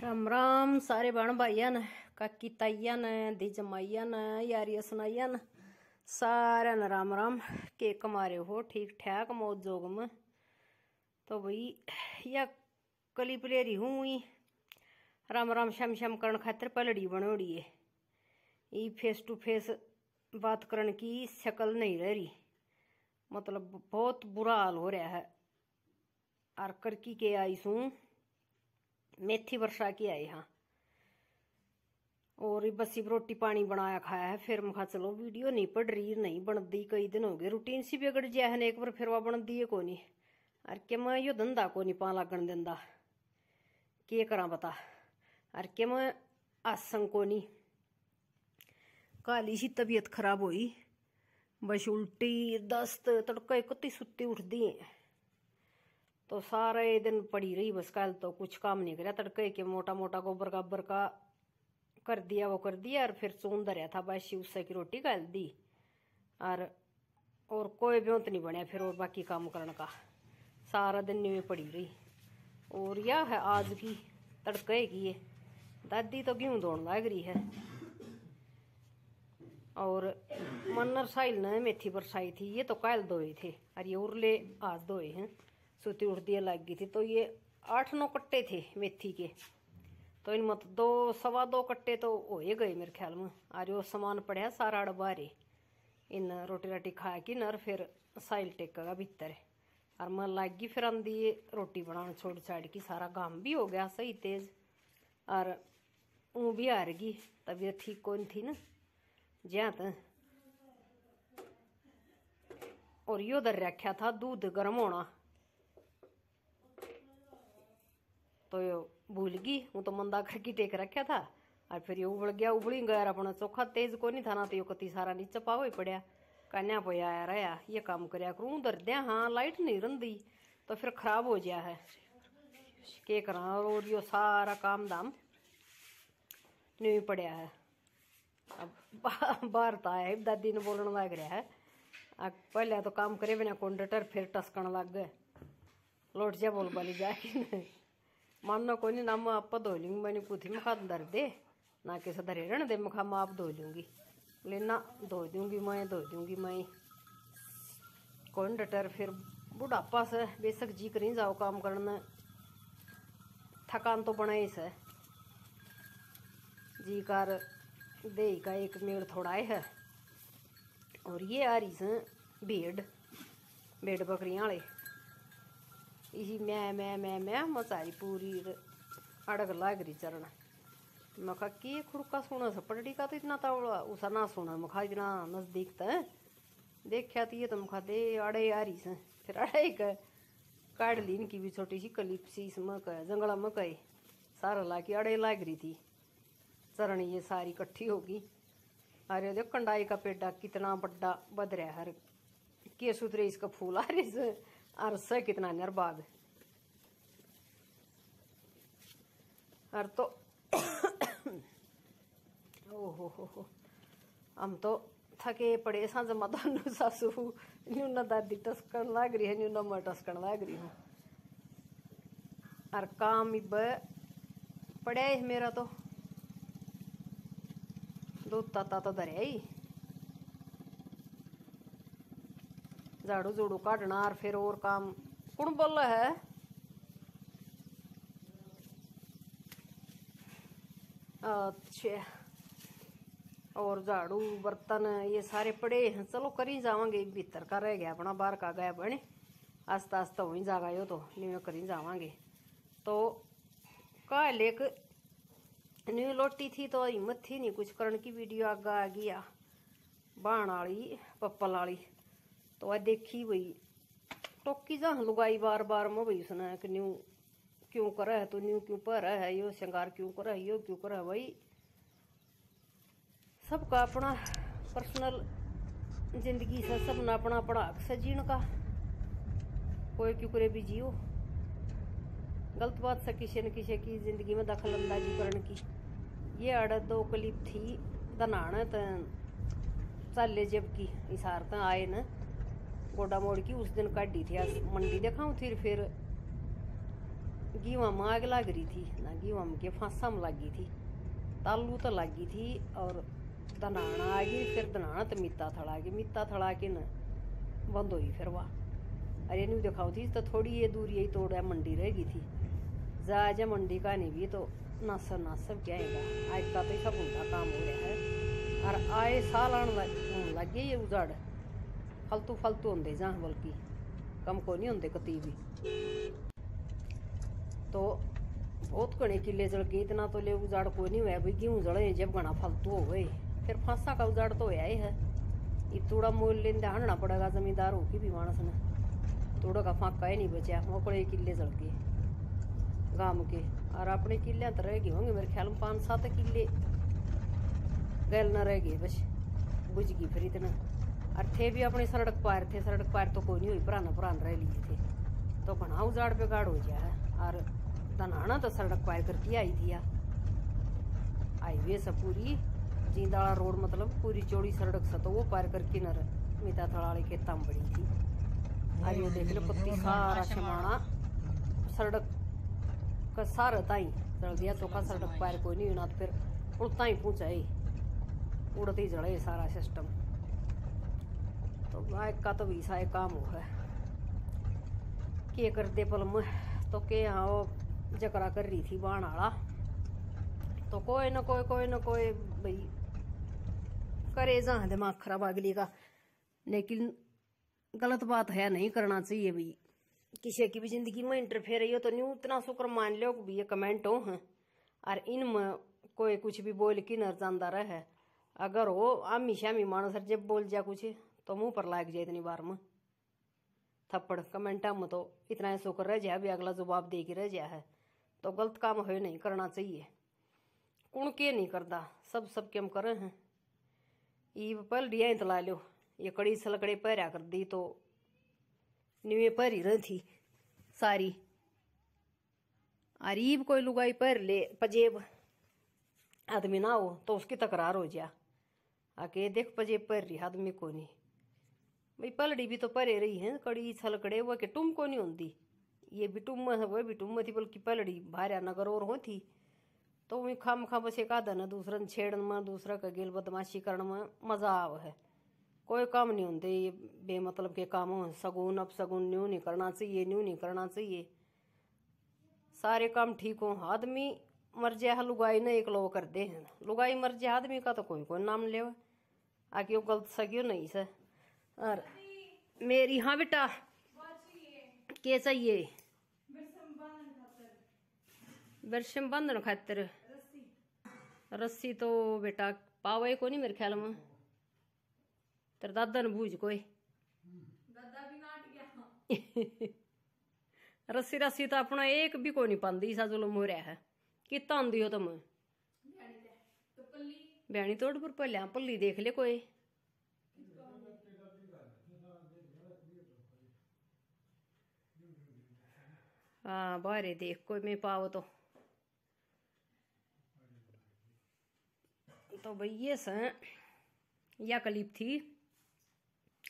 राम राम सारे बहन भाइया ने काकी ताइया ने दी जमाइया ने यारिया सुनाइया ने सारे न राम राम के कमारे हो ठीक ठाक मौज जोग में। तो भाई या कली प्लेरी हूँ राम राम श्याम श्याम करण खातिर पलड़ी बनोड़ी है। ये फेस टू फेस बात करने की शक्ल नहीं रह रही, मतलब बहुत बुरा हाल हो रहा है। और करकी के आई सू मेथी वर्षा की आई हाँ, और बस रोटी पानी बनाया खाया है। फिर मैं चलो वीडियो नहीं पड़ रही नहीं बन दी, कई दिन हो गए रूटीन सी बिगड़ जाए है एक बार फिर वह बन दी को नहीं। अर के मैं यो धंधा को नहीं पा लगन देंदा के करा बता। अर के मैं आसंग को नहीं काली सी तबीयत खराब हुई, बस उल्टी दस्त तड़का कत्ती सुत्ती उठ दी तो सारे दिन पड़ी रही। बस कल तो कुछ काम नहीं करा, तड़के के मोटा मोटा गोबर गाबर का कर दिया वो कर दिया, और फिर चून धरिया था बस उससे की रोटी गाल दी। और कोई ब्योंत नहीं बनया फिर और बाकी काम करने का, सारा दिन में पड़ी रही। और यह है आज की तड़के की है, दादी तो गेहूं धोने लग रही है। और मन्नर साइल ने मेथी बरसाई थी, ये तो कल धोए थे और ये उरले आज धोए हैं। सूती उठ दिया लग गई थी तो ये 8-9 कट्टे थे मेथी के, तो इन मत 2-2.25 कट्टे तो हो गए मेरे ख्याल में। और वो सामान पड़ा सारा अड़बारे इन रोटी राटी खा की नर फिर साइल टेका भीतर। और मैं लग गई फिर आंदी रोटी बनाने छोड़ छाड़ की, सारा काम भी हो गया सही तेज। और ऊँ भी हार गई, तबीयत ठीक कौन थी ना ज्या त। और यो दर रखा था दूध गर्म होना, तो यो भूल गई। वो तो मंदा करके टेक रखा था और फिर ये उबल गया, उबली गया अपना चोखा तेज को नहीं था ना, तो यो कति सारा नीचे पाव ही पड़ा कन्या पे आया रहा ये काम करया करूँ उधर दे। हाँ लाइट नहीं रही तो फिर खराब हो गया है के करा। और यो सारा काम दाम नहीं पड़ा है। अब बाहर तो आया दादी ने बोलने लग रहा है, पहले तो काम करे बिना कंडक्टर फिर टसकन लग गए लौट जा बोल बाली जाके मानो को नहीं ना मैं आप धो लूंगी। मैंने कुछ ही मखा धर दे ना किसे धरे रहने दे, मखा मैं आप धो लूंगी लेना धो दूंगी मैं कंडक्टर। फिर बुढ़ापा से बेशक जी करी जाओ काम करना, थकान तो बनाई से जी कार दे का एक मेड़ थोड़ा है। और ये आ रही से भेड़ बकरियां वाले इसी मैं मचारी पूरी अड़ग लाग रही चरण। मखा की खुड़का सुना सा पटड़ी का तो इतना तावड़ा उसा ना सुना, मखा इतना नजदीक था देखा तो ये तो मखा दे अड़े आ रही से। फिर अड़े काट ली इनकी भी छोटी सी कलिप सी मकई जंगला मकई सारा ला के अड़े लाग रही थी चरण, ये सारी इकट्ठी होगी। अरे देख कंडाई का पेड़ा कितना बड़ा बद रहा है, के सुतरे इसका फूल आ रही से और से कितना नरबाग। और तो ओहो हो हम तो थके पड़े सांझ मदानू सासू न्यू न दादी टसकन लाग रही है, न्यू न मैं टसकन लाग रही हूँ। और काम इब पड़ा है मेरा तो दूध ताता तो धरे ही झाड़ू झूड़ू काटना। और फिर और काम कौन बोल रहा है अच्छा। और झाड़ू बर्तन ये सारे पड़े हैं, चलो करी जावांगे। भीतर का रह गया अपना, बाहर का गया बने आस्ता आस्ता हो ही जागा यो तो न्यू करी जावांगे। तो का लेक न्यू लोटी थी तो हिम्मत थी नहीं कुछ करने की, वीडियो आगा आ गया बाण वाली पप्पल वाली तो वह देखी वही टोकी जा लुगाई बार बार में वही सुना कि न्यू क्यों कर है, तो न्यू क्यों पर है, यो श्रृंगार क्यों कर है, यो क्यों कर है। वही सबका अपना पर्सनल जिंदगी से सब ना अपना अपना हक से जीण का, कोई क्यों करे भी जियो। गलत बात से किसी न किसी की जिंदगी में दखल अंदाजी करने की। ये अड़ 2 क्लिप थी दनाण चाले जब की इशार आए न गोडा मोड़ की उस दिन काटी थी, आज मंडी दिखाऊं थी। फिर गीवा में आग लग रही थी ना, गीवा में के फांसा में लगी थी, तालू तो लगी थी और दनाना आ गई। फिर दनाना तो मित्ता थड़ा गई, मित्ता थड़ा के न बंद हुई फिर वाह। अरे नहीं दिखाओ थी तो थोड़ी ये दूर यही तोड़ा मंडी रह गई थी, जा मंडी का नहीं भी तो नासब क्या आएगा। आज का तो सब उल्टा काम हो रहा है और आए साल आने लग गए ये उजाड़, फालतू फालतू होंगे जहाँ, बल्कि कम को नहीं होंगे कती भी। तो बहुत घने किले जल गए, इतना तो ले उजाड़ को नहीं हुआ भाई, गेहूँ जड़े जब घना फालतू हो गए। फिर फांसा का उजाड़ तो होया ही है, ये तूड़ा मोल लेने हारना पड़ेगा जमींदार हो की भी मानस ने, तूड़ा का फांका ही नहीं बचा, मोकड़े किले जल गए गांव के। और अपने किले तो रह गए होंगे मेरे ख्याल में 5-7 किले गैल न रह गए, बस बुझ गई फिर इतना। और थे भी अपने सड़क पार थे, सड़क पार तो कोई नहीं हुई, पुरान रह लिए थे तो घना उजाड़ पे गाड़ हो जाए। और दनाना तो सड़क पार करके आई थी, हाईवे से पूरी जींदाड़ा रोड मतलब पूरी चौड़ी सड़क से, तो वो पार करके न मिता थड़ाले खेता में बड़ी थी। और ये देख लो कत्ती सारा समाना सड़क का सारा ताई चल दिया, चौका सड़क पार कोई नहीं ना, तो फिर उड़ता ही पहुँचाई, उड़ते ही जड़े सारा सिस्टम। तो बाइक का तो वैसा एक काम हो है के कर दे पल में। तो के यहाँ जकरा कर रही थी बाण आला, तो कोई न कोई भाई करे जहाँ दिमाग खराब अगली का। लेकिन गलत बात है, नहीं करना चाहिए भाई, किसी की भी जिंदगी में इंटरफेयर हो तो न्यू इतना शुक्र मान लो कि ये कमेंट हो हैं और इनमें कोई कुछ भी बोल की नर जानदा रहे। अगर हो आमी शामी मानस जब बोल जा कुछ तो मुंह पर लाग जाए इतनी बार में थप्पड़ कमेंटा में, तो इतना शुक्र रह जाए भी अगला जवाब दे के रह जाए है। तो गलत काम हो नहीं करना चाहिए, कुण के नहीं करता, सब के हम करे हैं। ये पल डिया तो ला लो, ये कड़ी सलकड़े पैरा कर दी तो न्यूए पर ही रही थी सारी। अरीब कोई लुगाई पर ले पजेब आदमी ना हो तो उसकी तकरार हो जा, आके देख पजेब पर रही आदमी को नहीं भाई, पलड़ी भी तो परे रही है कड़ी छलकड़े वो के टुम को नहीं होती, ये भी टुम है वो भी टुम थी, बल्कि पलड़ी भार्या नगर और हो थी। तो वही खाम खा बस एक आधा न दूसरन छेड़न में, दूसरा का गेल बदमाशी करने में मजा आव है। कोई काम नहीं होते ये बेमतलब के काम हो, सगुन अब सगुन न्यू नहीं करना चाहिए, न्यू नहीं करना चाहिए, सारे काम ठीक हो। आदमी मर जाए लुगाई ने एक लो कर दे हैं, लुगाई मर जाए आदमी का तो कोई नाम ले आगे वो गलत सगियो नहीं से। और मेरी हाँ बेटा के चाहिए बरसम बंधन खातिर रस्सी तो बेटा पावे को नहीं मेरे ख्याल में, तेरे दादा ने बूझ कोई दादा भी नाट गया रस्सी रस्सी तो अपना एक भी को नहीं पाती सा जुलम हो रहा है। कितना आंदी हो तुम ब्याणी तोड़ पर पहले पल्ली देख ले कोई, हाँ बाहरे देख कोई मैं पाओ तो भाई ये स या कलीप थी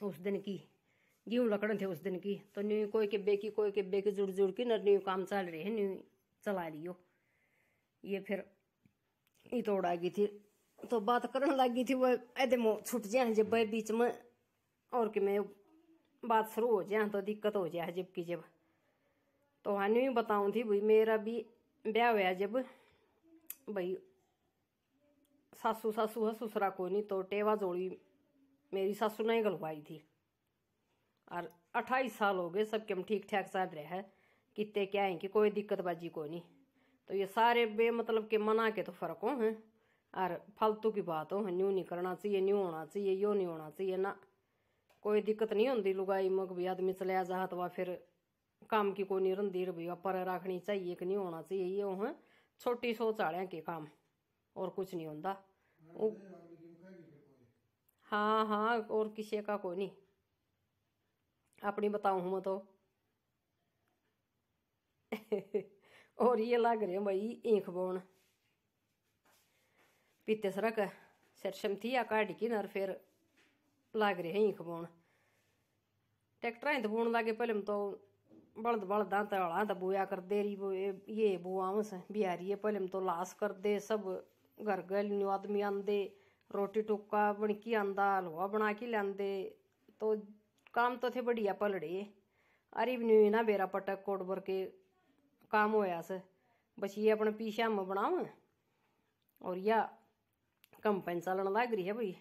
उस दिन की, गेहूँ लकड़न थे उस दिन की, तो न्यू कोई के बेकी जुड़ के न्यू काम चल रहे हैं, न्यू चला लियो। ये फिर ये तोड़ आ गई थी तो बात करने लगी थी, वो ऐसे मुँह छुट जाए जब बीच में और कि मैं बात शुरू हो जाए तो दिक्कत हो जाए जब की जब। तो हाँ न्यू बताऊँ थी भाई मेरा भी ब्याह हुआ जब भाई सासू है ससुरा को नहीं, तो टेवा जोड़ी मेरी सासू ने गलवाई थी और 28 साल हो गए, सबके हम ठीक ठाक चल रहे हैं, कितने क्या है कि कोई दिक्कत बाजी को नहीं। तो ये सारे बेमतलब के मना के तो फर्क हो हैं और फालतू की बात हो, न्यू नहीं करना चाहिए, न्यू होना चाहिए, यो नहीं होना चाहिए ना, कोई दिक्कत नहीं होती लुगाई में भी आदमी चलिया जा तो वह फिर काम की कोई नहीं रही भैया पर रखनी चाहिए कि नहीं होना चाहिए, ये हो छोटी सोच आड़िया के काम और कुछ नहीं होता। हाँ और किसी का कोई नहीं, अपनी बताऊं हूँ मैं तो और ये लग रहे भाई ईख बोन पीते सरक सरसम थी या काट की नर फिर लग रहे हैं ईख बोन ट्रैक्टर तो बोन लगे पहले तो बलद बलद तड़ा तो बोया कर दे रही वो ये बुआओं से बिहारी है पहले में तो लाश कर दे सब घर गल आदमी आंदे रोटी टुक्का बनकी आंदा हलवा बना के लांदे तो काम तो थे बढ़िया पलड़े अरे भी ना बेरा पटक कोट भर के काम होया से बस ये अपने पीछा में बनाओ और या कंपनी चलन लग रही है भाई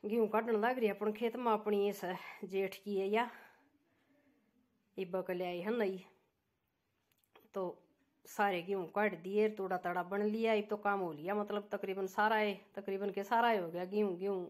गेहूं काटन लग रही है अपन खेत में अपनी इस जेठ की है या इब्बा के ले आई है नई तो सारे गेहूं काट दिए तोड़ा तड़ा बन लिया अब तो काम हो लिया मतलब तकरीबन सारा है तकरीबन के सारा हो गया गेहूं